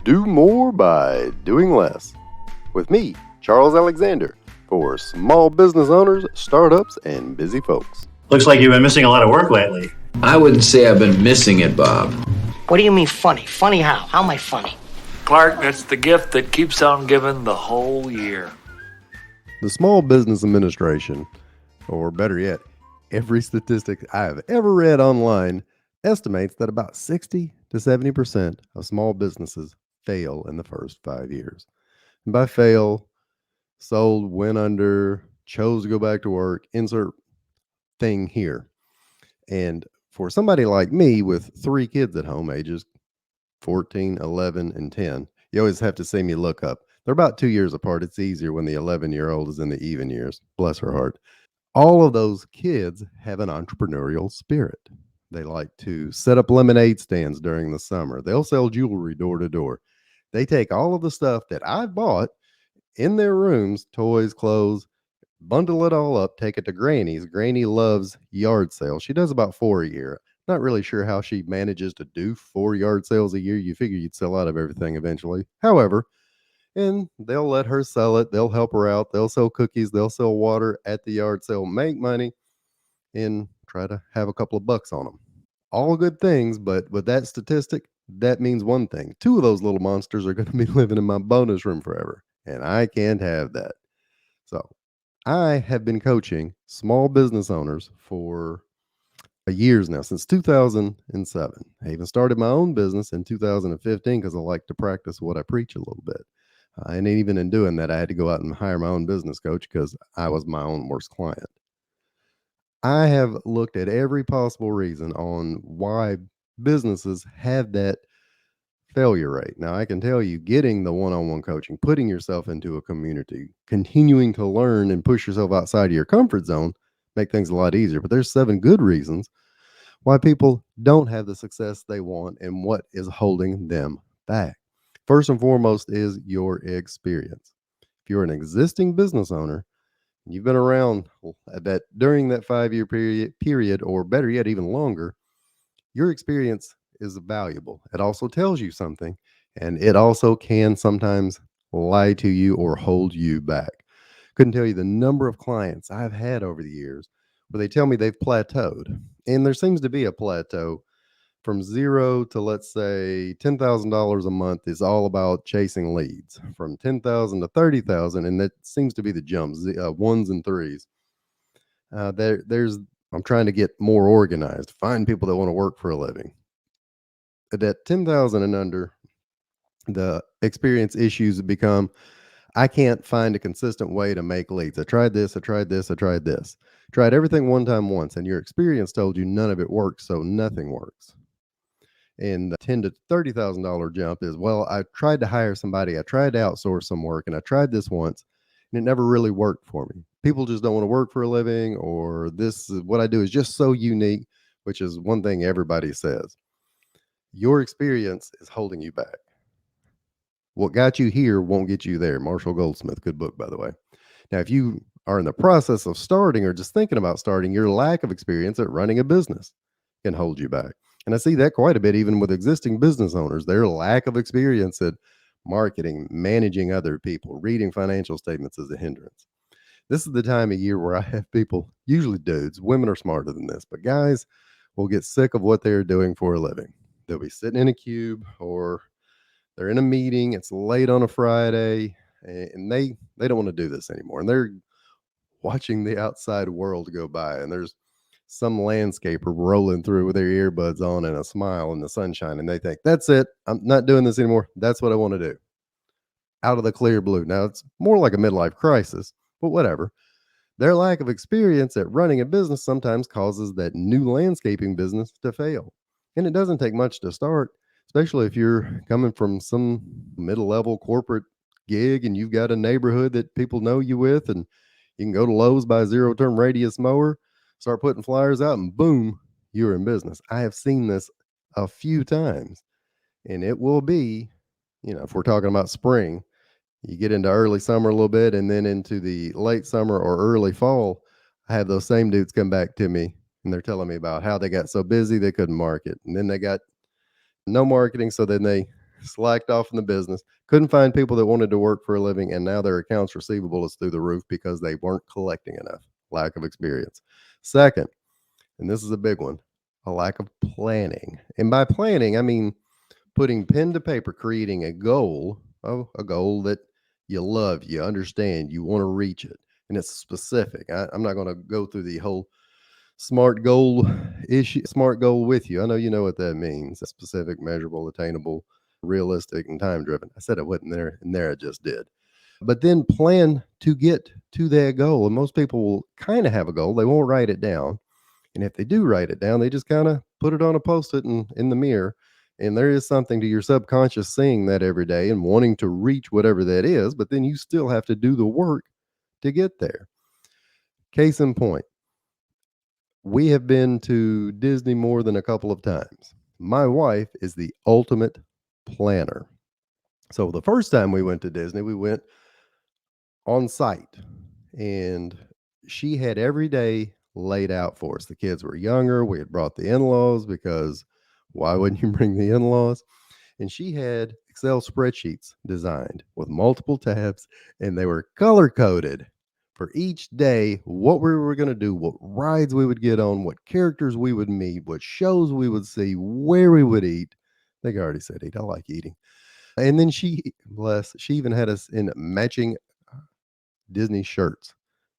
Do more by doing less. With me, Charles Alexander, for small business owners, startups, and busy folks. Looks like you've been missing a lot of work lately. I wouldn't say I've been missing it, Bob. What do you mean funny? Funny how? How am I funny? Clark, that's the gift that keeps on giving the whole year. The Small Business Administration, or better yet, every statistic I've ever read online, estimates that about 60 to 70% of small businesses fail in the first 5 years. And by fail, sold, went under, chose to go back to work, insert thing here. And for somebody like me with 3 kids at home, ages 14, 11, and 10, you always have to see me look up. They're about 2 years apart. It's easier when the 11-year-old is in the even years. Bless her heart. All of those kids have an entrepreneurial spirit. They like to set up lemonade stands during the summer. They'll sell jewelry door to door. They take all of the stuff that I've bought in their rooms, toys, clothes, bundle it all up, take it to Granny's. Granny loves yard sales. She does about 4 a year. Not really sure how she manages to do 4 yard sales a year. You figure you'd sell out of everything eventually. However, and they'll let her sell it. They'll help her out. They'll sell cookies. They'll sell water at the yard sale, make money, and try to have a couple of bucks on them. All good things, but with that statistic, that means one thing. 2 of those little monsters are going to be living in my bonus room forever, and I can't have that. So I have been coaching small business owners for years now, since 2007. I even started my own business in 2015 because I like to practice what I preach a little bit. And even in doing that, I had to go out and hire my own business coach because I was my own worst client. I have looked at every possible reason on why businesses have that failure rate. Now, I can tell you, getting the one-on-one coaching, putting yourself into a community, continuing to learn and push yourself outside of your comfort zone, make things a lot easier. But there's 7 good reasons why people don't have the success they want and what is holding them back. First and foremost is your experience. If you're an existing business owner, you've been around that during that 5-year period, or better yet, even longer, your experience is valuable. It also tells you something, and it also can sometimes lie to you or hold you back. Couldn't tell you the number of clients I've had over the years where they tell me they've plateaued, and there seems to be a plateau from 0 to, let's say, $10,000 a month is all about chasing leads. From 10,000 to 30,000, and that seems to be the jumps, ones and threes. I'm trying to get more organized, find people that want to work for a living. At 10,000 and under, the experience issues become, I can't find a consistent way to make leads. I tried this, I tried this, I tried this. Tried everything one time once, and your experience told you none of it works, so nothing works. And the $10,000 to $30,000 jump is, well, I tried to hire somebody, I tried to outsource some work, and I tried this once, and it never really worked for me. People just don't want to work for a living, or what I do is just so unique, which is one thing everybody says. Your experience is holding you back. What got you here won't get you there. Marshall Goldsmith, good book, by the way. Now, if you are in the process of starting or just thinking about starting, your lack of experience at running a business can hold you back. And I see that quite a bit, even with existing business owners. Their lack of experience at marketing, managing other people, reading financial statements is a hindrance. This is the time of year where I have people, usually dudes, women are smarter than this, but guys will get sick of what they're doing for a living. They'll be sitting in a cube, or they're in a meeting, it's late on a Friday, and they don't want to do this anymore. And they're watching the outside world go by, and there's some landscaper rolling through with their earbuds on and a smile in the sunshine, and they think, that's it, I'm not doing this anymore, that's what I want to do, out of the clear blue. Now, it's more like a midlife crisis, but whatever. Their lack of experience at running a business sometimes causes that new landscaping business to fail. And it doesn't take much to start, especially if you're coming from some middle-level corporate gig and you've got a neighborhood that people know you with, and you can go to Lowe's, buy a zero-turn radius mower, start putting flyers out, and boom, you're in business. I have seen this a few times, and it will be, if we're talking about spring, you get into early summer a little bit, and then into the late summer or early fall, I have those same dudes come back to me, and they're telling me about how they got so busy they couldn't market. And then they got no marketing, so then they slacked off in the business, couldn't find people that wanted to work for a living, and now their accounts receivable is through the roof because they weren't collecting enough. Lack of experience. Second, and this is a big one, a lack of planning. And by planning, I mean putting pen to paper, creating a goal, a goal that you love, you understand, you want to reach it, and it's specific. I'm not going to go through the whole smart goal with you. I know you know what that means. Specific, measurable, attainable, realistic, and time driven. I said it wasn't there, and there I just did. But then plan to get to that goal. And most people will kind of have a goal. They won't write it down. And if they do write it down, they just kind of put it on a post-it in the mirror. And there is something to your subconscious seeing that every day and wanting to reach whatever that is, but then you still have to do the work to get there. Case in point, we have been to Disney more than a couple of times. My wife is the ultimate planner. So the first time we went to Disney, we went on site and she had every day laid out for us. The kids were younger. We had brought the in laws because why wouldn't you bring the in laws? And she had Excel spreadsheets designed with multiple tabs, and they were color coded for each day what we were going to do, what rides we would get on, what characters we would meet, what shows we would see, where we would eat. I think I already said eat. I like eating. And then she even had us in matching Disney shirts.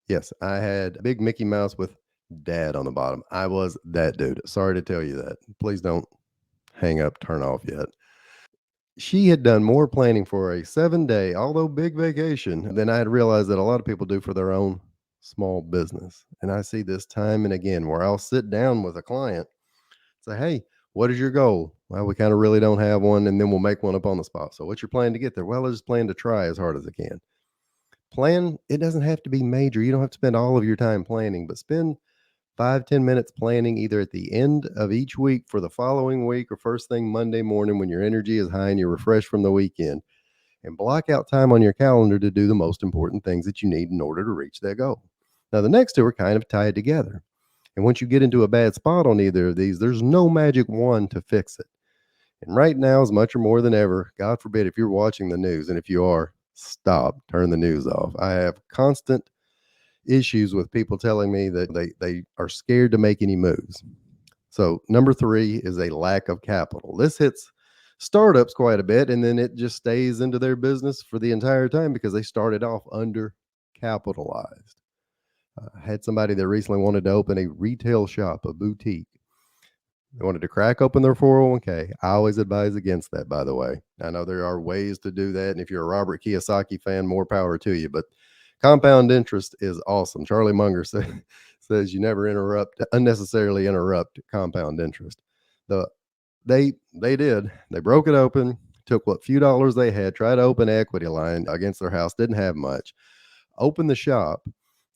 Yes, I had a big Mickey Mouse with dad on the bottom. I was that dude. Sorry to tell you that. Please don't hang up, turn off yet. She had done more planning for a 7-day, although big vacation, than I had realized that a lot of people do for their own small business. And I see this time and again where I'll sit down with a client, say, hey, what is your goal? Well, we kind of really don't have one, and then we'll make one up on the spot. So, what's your plan to get there? Well, I just plan to try as hard as I can. Plan, it doesn't have to be major. You don't have to spend all of your time planning, but spend 5-10 minutes planning either at the end of each week for the following week or first thing Monday morning when your energy is high and you're refreshed from the weekend, and block out time on your calendar to do the most important things that you need in order to reach that goal. Now, the next two are kind of tied together. And once you get into a bad spot on either of these, there's no magic wand to fix it. And right now, as much or more than ever, God forbid if you're watching the news, and if you are, stop, turn the news off. I have constant issues with people telling me that they are scared to make any moves. So, number three is a lack of capital. This hits startups quite a bit, and then it just stays into their business for the entire time because they started off under capitalized. I had somebody that recently wanted to open a retail shop, a boutique. They wanted to crack open their 401k. I always advise against that, by the way. I know there are ways to do that. And if you're a Robert Kiyosaki fan, more power to you. But compound interest is awesome. Charlie Munger says you never unnecessarily interrupt compound interest. They did. They broke it open, took what few dollars they had, tried to open an equity line against their house, didn't have much, opened the shop,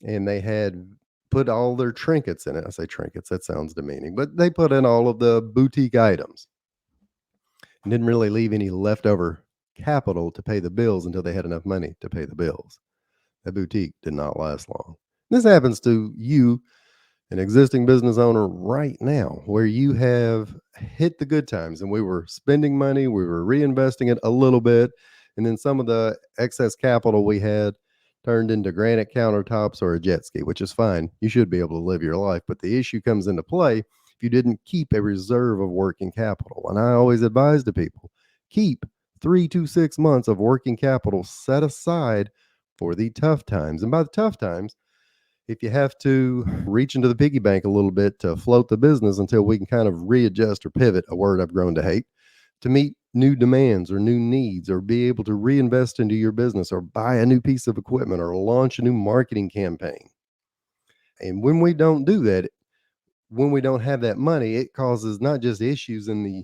and they had put all their trinkets in it. I say trinkets, that sounds demeaning, but they put in all of the boutique items and didn't really leave any leftover capital to pay the bills until they had enough money to pay the bills. That boutique did not last long. This happens to you, an existing business owner right now, where you have hit the good times and we were spending money, we were reinvesting it a little bit, and then some of the excess capital we had turned into granite countertops or a jet ski, which is fine. You should be able to live your life. But the issue comes into play if you didn't keep a reserve of working capital. And I always advise to people, keep 3 to 6 months of working capital set aside for the tough times. And by the tough times, if you have to reach into the piggy bank a little bit to float the business until we can kind of readjust or pivot, a word I've grown to hate, to meet new demands or new needs, or be able to reinvest into your business or buy a new piece of equipment or launch a new marketing campaign. And when we don't do that, when we don't have that money, it causes not just issues in the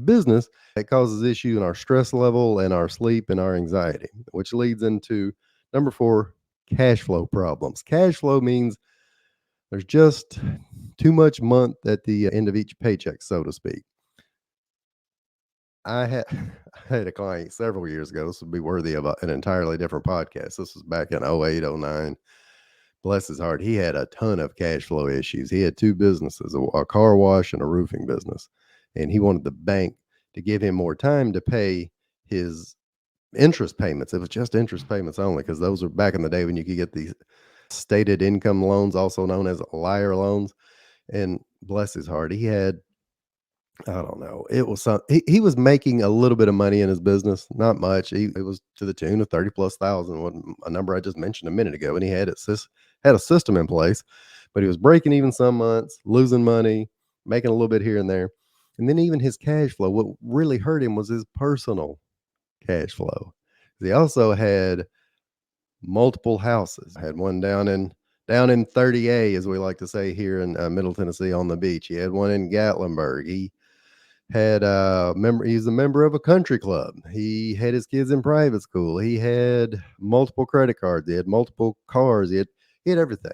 business, it causes issue in our stress level and our sleep and our anxiety, which leads into number 4, cash flow problems. Cash flow means there's just too much month at the end of each paycheck, so to speak. I had I had a client several years ago. This would be worthy of an entirely different podcast. This was back in 08, 09. Bless his heart. He had a ton of cash flow issues. He had 2 businesses, a car wash and a roofing business. And he wanted the bank to give him more time to pay his interest payments. It was just interest payments only, because those were back in the day when you could get these stated income loans, also known as liar loans. And bless his heart, he had, I don't know, it was he was making a little bit of money in his business, not much. It was to the tune of 30 plus thousand, what a number I just mentioned a minute ago. And he had a system in place, but he was breaking even some months, losing money, making a little bit here and there. And then even his cash flow, what really hurt him was his personal cash flow. He also had multiple houses. Had one down in 30A, as we like to say here in Middle Tennessee on the beach. He had one in Gatlinburg. He had he's a member of a country club. He had his kids in private school. He had multiple credit cards. He had multiple cars. He had everything.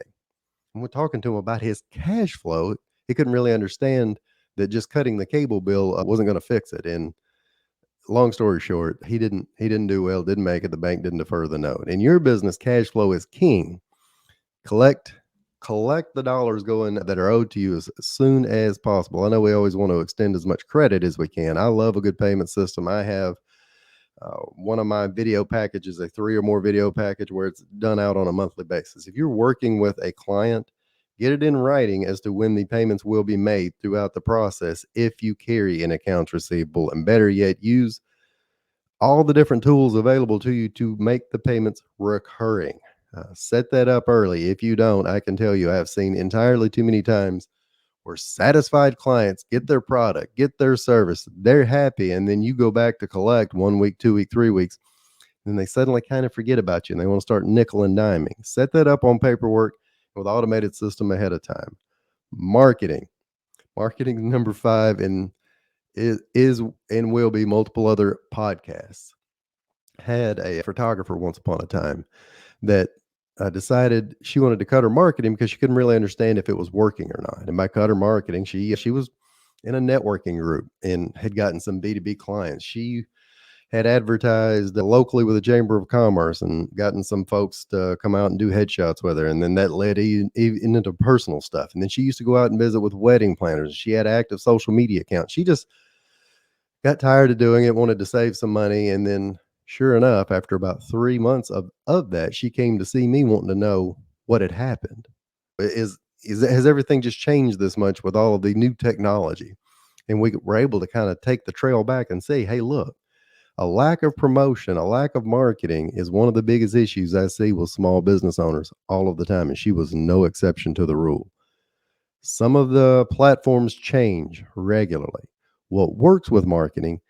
And we're talking to him about his cash flow. He couldn't really understand that just cutting the cable bill wasn't going to fix it. And long story short, he didn't do well, didn't make it. The bank didn't defer the note. In your business, cash flow is king. Collect the dollars going that are owed to you as soon as possible. I know we always want to extend as much credit as we can. I love a good payment system. I have one of my video packages, a 3 or more video package, where it's done out on a monthly basis. If you're working with a client, get it in writing as to when the payments will be made throughout the process if you carry an accounts receivable. And better yet, use all the different tools available to you to make the payments recurring. Set that up early. If you don't, I can tell you I've seen entirely too many times where satisfied clients get their product, get their service, they're happy, and then you go back to collect 1 week, 2 week, 3 weeks, and they suddenly kind of forget about you and they want to start nickel and diming. Set that up on paperwork with automated system ahead of time. Marketing. Marketing number 5, and is and will be multiple other podcasts. Had a photographer once upon a time that decided she wanted to cut her marketing because she couldn't really understand if it was working or not. And by cut her marketing, she was in a networking group and had gotten some B2B clients. She had advertised locally with the Chamber of Commerce and gotten some folks to come out and do headshots with her. And then that led even into personal stuff. And then she used to go out and visit with wedding planners. She had active social media accounts. She just got tired of doing it, wanted to save some money. And then sure enough, after about 3 months of that, she came to see me wanting to know what had happened. Has everything just changed this much with all of the new technology? And we were able to kind of take the trail back and say, hey, look, a lack of promotion, a lack of marketing is one of the biggest issues I see with small business owners all of the time. And she was no exception to the rule. Some of the platforms change regularly. What works with marketing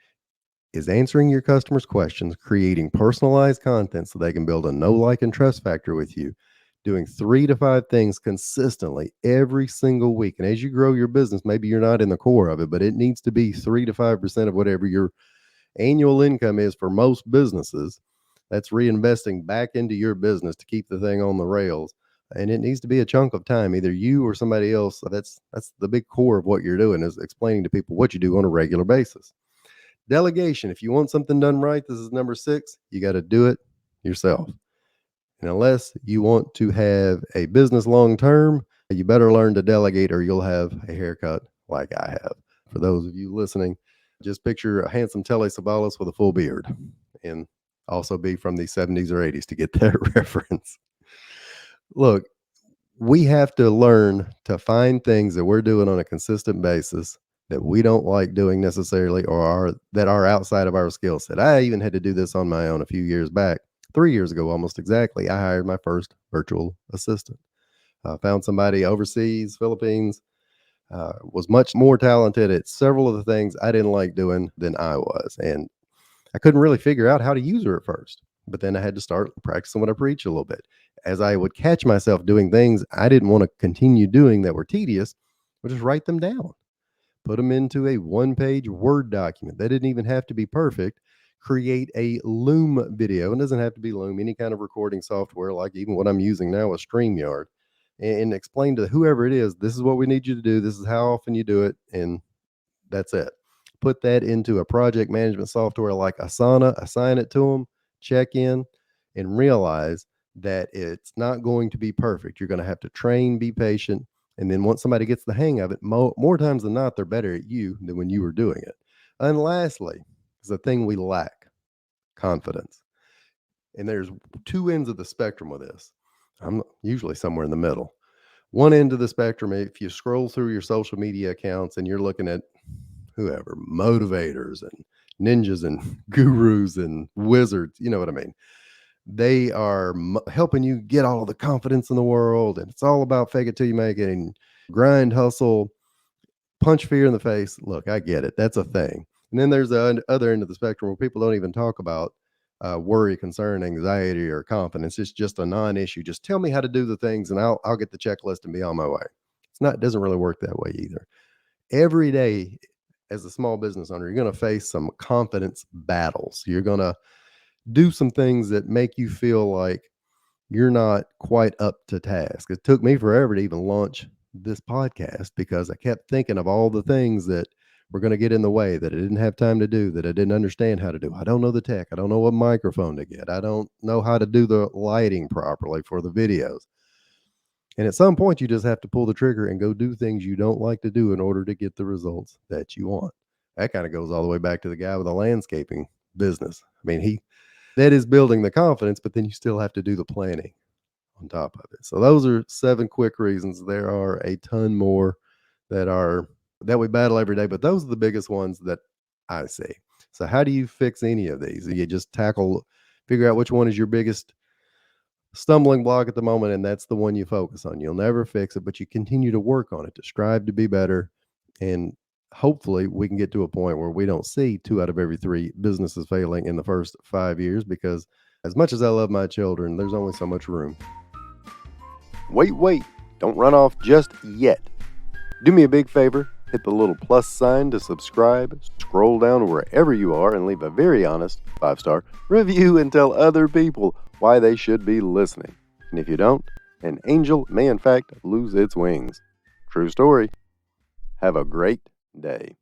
is answering your customers' questions, creating personalized content so they can build a know, like, and trust factor with you, doing 3 to 5 things consistently every single week. And as you grow your business, maybe you're not in the core of it, but it needs to be 3 to 5% of whatever your annual income is for most businesses. That's reinvesting back into your business to keep the thing on the rails. And it needs to be a chunk of time, either you or somebody else. That's the big core of what you're doing, is explaining to people what you do on a regular basis. Delegation. If you want something done right, this is number 6. You got to do it yourself. And unless you want to have a business long term, you better learn to delegate or you'll have a haircut like I have. For those of you listening, just picture a handsome Telly Savalas with a full beard, and also be from the 70s or 80s to get that reference. Look, we have to learn to find things that we're doing on a consistent basis that we don't like doing necessarily, or that are outside of our skill set. I even had to do this on my own a few years back. 3 years ago, almost exactly, I hired my first virtual assistant. I found somebody overseas, Philippines, was much more talented at several of the things I didn't like doing than I was. And I couldn't really figure out how to use her at first. But then I had to start practicing what I preach a little bit. As I would catch myself doing things I didn't want to continue doing that were tedious, I would just write them down, put them into a 1-page Word document. They didn't even have to be perfect. Create a Loom video. It doesn't have to be Loom, any kind of recording software, like even what I'm using now is StreamYard, and explain to whoever it is, this is what we need you to do. This is how often you do it. And that's it. Put that into a project management software like Asana, assign it to them, check in, and realize that it's not going to be perfect. You're going to have to train, be patient. And then once somebody gets the hang of it, more times than not, they're better at you than when you were doing it. And lastly, is the thing we lack: confidence. And there's two ends of the spectrum with this. I'm usually somewhere in the middle. One end of the spectrum, if you scroll through your social media accounts and you're looking at whoever, motivators and ninjas and gurus and wizards, you know what I mean? They are helping you get all of the confidence in the world, and it's all about fake it till you make it and grind, hustle, punch fear in the face. Look, I get it. That's a thing. And then there's the other end of the spectrum where people don't even talk about worry, concern, anxiety, or confidence. It's just a non-issue. Just tell me how to do the things, and I'll get the checklist and be on my way. It doesn't really work that way either. Every day, as a small business owner, you're going to face some confidence battles. You're going to do some things that make you feel like you're not quite up to task. It took me forever to even launch this podcast because I kept thinking of all the things that were going to get in the way, that I didn't have time to do, that I didn't understand how to do. I don't know the tech. I don't know what microphone to get. I don't know how to do the lighting properly for the videos. And at some point, you just have to pull the trigger and go do things you don't like to do in order to get the results that you want. That kind of goes all the way back to the guy with the landscaping business. I mean, that is building the confidence, but then you still have to do the planning on top of it. So those are 7 quick reasons. There are a ton more that we battle every day, but those are the biggest ones that I see. So how do you fix any of these? You just figure out which one is your biggest stumbling block at the moment, and that's the one you focus on. You'll never fix it, but you continue to work on it, to strive to be better, and hopefully we can get to a point where we don't see 2 out of every 3 businesses failing in the first 5 years, because as much as I love my children, there's only so much room. Wait, don't run off just yet. Do me a big favor, hit the little plus sign to subscribe, scroll down wherever you are, and leave a very honest 5-star review and tell other people why they should be listening. And if you don't, an angel may in fact lose its wings. True story. Have a great day.